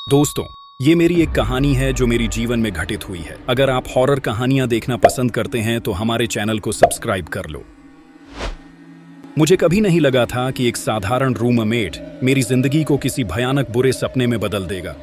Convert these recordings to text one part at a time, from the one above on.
दोस्तों, ये मेरी एक कहानी है जो मेरी जीवन में घटित हुई है। अगर आप हॉरर कहानियां देखना पसंद करते हैं तो हमारे चैनल को सब्सक्राइब कर लो। मुझे कभी नहीं लगा था कि एक साधारण रूममेट मेरी जिंदगी को किसी भयानक बुरे सपने में बदल देगा।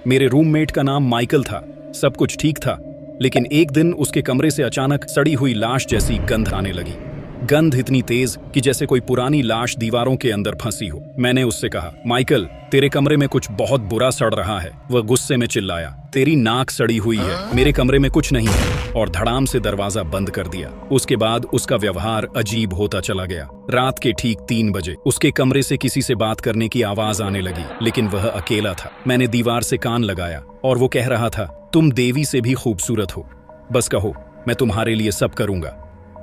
मेरे रूममेट का नाम माइकल था। सब कुछ ठीक था, लेकिन एक दिन उसके कमरे से अचानक सड़ी हुई लाश जैसी गंध आने लगी। गंध इतनी तेज कि जैसे कोई पुरानी लाश दीवारों के अंदर फंसी हो। मैंने उससे कहा, माइकल, तेरे कमरे में कुछ बहुत बुरा सड़ रहा है। वह गुस्से में चिल्लाया, तेरी नाक सड़ी हुई है, मेरे कमरे में कुछ नहीं है, और धड़ाम से दरवाजा बंद कर दिया। उसके बाद उसका व्यवहार अजीब होता चला गया। रात के ठीक 3 बजे उसके कमरे से किसी से बात करने की आवाज आने लगी, लेकिन वह अकेला था। मैंने दीवार से कान लगाया और वो कह रहा था, तुम देवी से भी खूबसूरत हो, बस कहो, मैं तुम्हारे लिए सब करूंगा।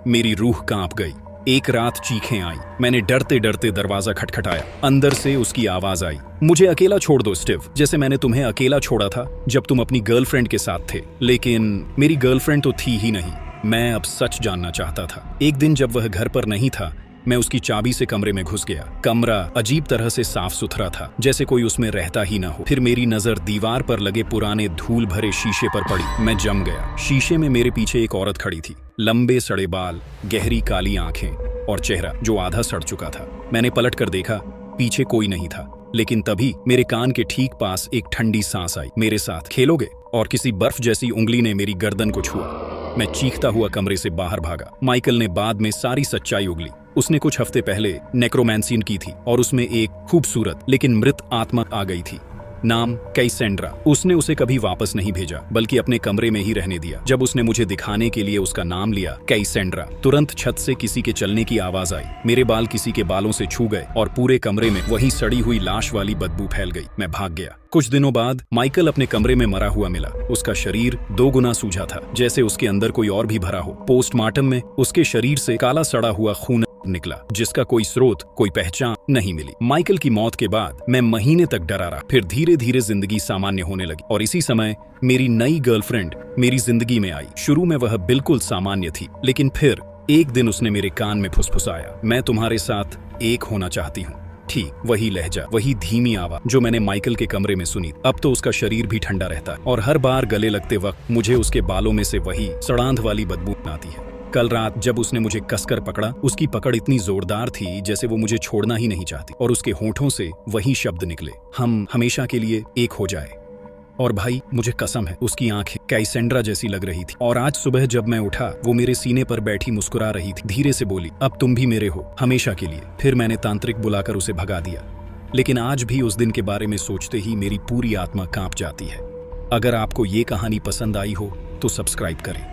मेरी रूह कांप गई। एक रात चीखें आई। मैंने डरते डरते दरवाजा खटखटाया। अंदर से उसकी आवाज आई, मुझे अकेला छोड़ दो स्टीव, जैसे मैंने तुम्हें अकेला छोड़ा था जब तुम अपनी गर्लफ्रेंड के साथ थे। लेकिन मेरी गर्लफ्रेंड तो थी ही नहीं। मैं अब सच जानना चाहता था। एक दिन जब वह घर पर नहीं था, मैं उसकी चाबी से कमरे में घुस गया। कमरा अजीब तरह से साफ सुथरा था, जैसे कोई उसमें रहता ही ना हो। फिर मेरी नजर दीवार पर लगे पुराने धूल भरे शीशे पर पड़ी। मैं जम गया। शीशे में मेरे पीछे एक औरत खड़ी थी। लंबे सड़े बाल, गहरी काली आंखें और चेहरा जो आधा सड़ चुका था। मैंने पलट कर देखा, पीछे कोई नहीं था। लेकिन तभी मेरे कान के ठीक पास एक ठंडी सांस आई। मेरे साथ खेलोगे? और किसी बर्फ जैसी उंगली ने मेरी गर्दन को छुआ। मैं चीखता हुआ कमरे से बाहर भागा। माइकल ने बाद में सारी सच्चाई उगली। उसने कुछ हफ्ते पहले नेक्रोमैंसी की थी और उसमें एक खूबसूरत लेकिन मृत आत्मा आ गई थी। नाम कैसेंड्रा। उसने उसे कभी वापस नहीं भेजा, बल्कि अपने कमरे में ही रहने दिया। जब उसने मुझे दिखाने के लिए उसका नाम लिया, कैसेंड्रा, तुरंत छत से किसी के चलने की आवाज आई। मेरे बाल किसी के बालों से छू गए और पूरे कमरे में वही सड़ी हुई लाश वाली बदबू फैल गई। मैं भाग गया। कुछ दिनों बाद माइकल अपने कमरे में मरा हुआ मिला। उसका शरीर 2 गुना सूजा था, जैसे उसके अंदर कोई और भी भरा हो। पोस्टमार्टम में उसके शरीर से काला सड़ा हुआ खून निकला, जिसका कोई स्रोत, कोई पहचान नहीं मिली। माइकल की मौत के बाद मैं महीने तक डरा रहा। फिर धीरे धीरे जिंदगी सामान्य होने लगी और इसी समय मेरी नई गर्लफ्रेंड मेरी जिंदगी में आई। शुरू में वह बिल्कुल सामान्य थी, लेकिन फिर एक दिन उसने मेरे कान में फुसफुसाया, मैं तुम्हारे साथ एक होना चाहती हूँ। ठीक वही लहजा, वही धीमी आवाज जो मैंने माइकल के कमरे में सुनी। अब तो उसका शरीर भी ठंडा रहता है और हर बार गले लगते वक्त मुझे उसके बालों में से वही सड़ांध वाली बदबू आती है। कल रात जब उसने मुझे कसकर पकड़ा, उसकी पकड़ इतनी जोरदार थी जैसे वो मुझे छोड़ना ही नहीं चाहती, और उसके होठों से वही शब्द निकले, हम हमेशा के लिए एक हो जाए। और भाई, मुझे कसम है, उसकी आंखें कैसेंड्रा जैसी लग रही थी। और आज सुबह जब मैं उठा, वो मेरे सीने पर बैठी मुस्कुरा रही थी। धीरे से बोली, अब तुम भी मेरे हो, हमेशा के लिए। फिर मैंने तांत्रिक बुलाकर उसे भगा दिया। लेकिन आज भी उस दिन के बारे में सोचते ही मेरी पूरी आत्मा कांप जाती है। अगर आपको ये कहानी पसंद आई हो तो सब्सक्राइब करें।